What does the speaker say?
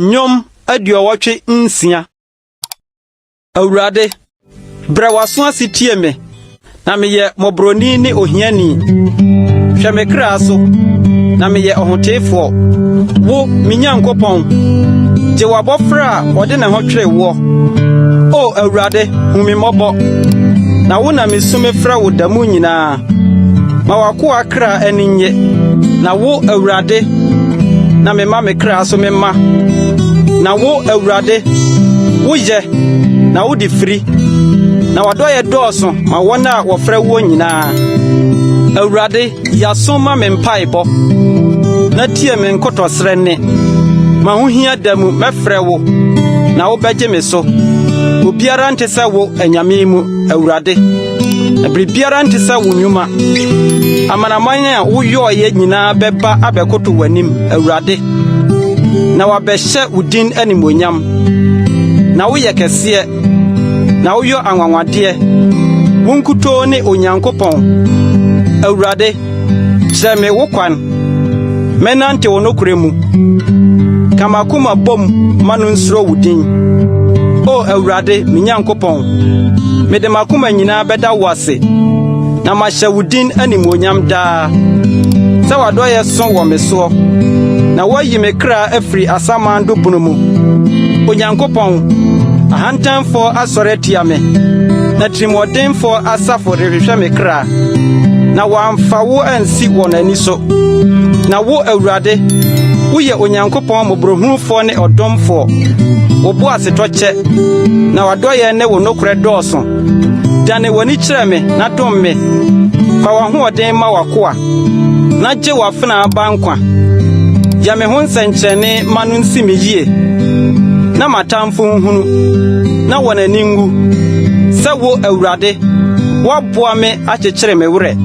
Nyom aduowotwe nsia. Awurade, brewaso asitie me, na meye mobroni ne ohiani. Hwe me kra so, na meye ohotefo. Wo minyankopon, je wabofra ode ne ho twere wo. O Awurade, hu me mobo. Na wo na mesume fra wo damu nyina. Ma wako akra aninye. Na wo Awurade, na me ma me kra so me ma. Na wo Awurade, wo ye, na wo di firi. Na wadoye dooso ma wona wofra wo nyina. Awurade, yaso ma me mpaebo. Na tie me nkotosre ne. Ma ho hia damu mefrɛ wo. Na wo beje me so. Obiara nte sɛ wo anyame mu, Awurade. Na biribiara nte sɛ wo nnwuma. Amanaman a wo yɔɔyɛ nyinaa bɛba abɛkoto w'anim, Awurade. Na wabɛhyɛ wo din animonyam. Na wo yɛ kɛseɛ. Na wo yɔ anwanwadeɛ. Wo nkutoo ne Onyankopɔn. Awurade, kyerɛ me wo kwan. Menante wo nokore mu. Kamakoma bom manu nsuro wo din. O Awurade, me Nyankopɔn. Mede makoma nyinaa bɛda wo ase. Na mahyɛ wo din animonyam daa. Sɛ wadoyɛ so wɔ me so. Na wayi me kra afiri asamando bunu mu. Onyankopɔn, ahantanfo asɔre tia me. Na trimɔdenfo asafo rehwehwɛ me kra. Na wamfa wo ansi wɔ n'ani so. Na wo Awurade, woyɛ Onyankopɔn mobrohunfo ne ɔdomfo. Wo bo asetɔkyɛ. Na wadoyɛ ne wo nokore dɔɔso. Dane wani kyerɛ me na dom me. Fa wahoɔden ma wakoa. Na gye wafena abankwa. Ya me ho nsɛnkyerɛne ma no nsi me yie. Na matamfo nhunu. Na wɔn ani ngu. Sɛ wo Awurade, woaboa me akyekyere me werɛ.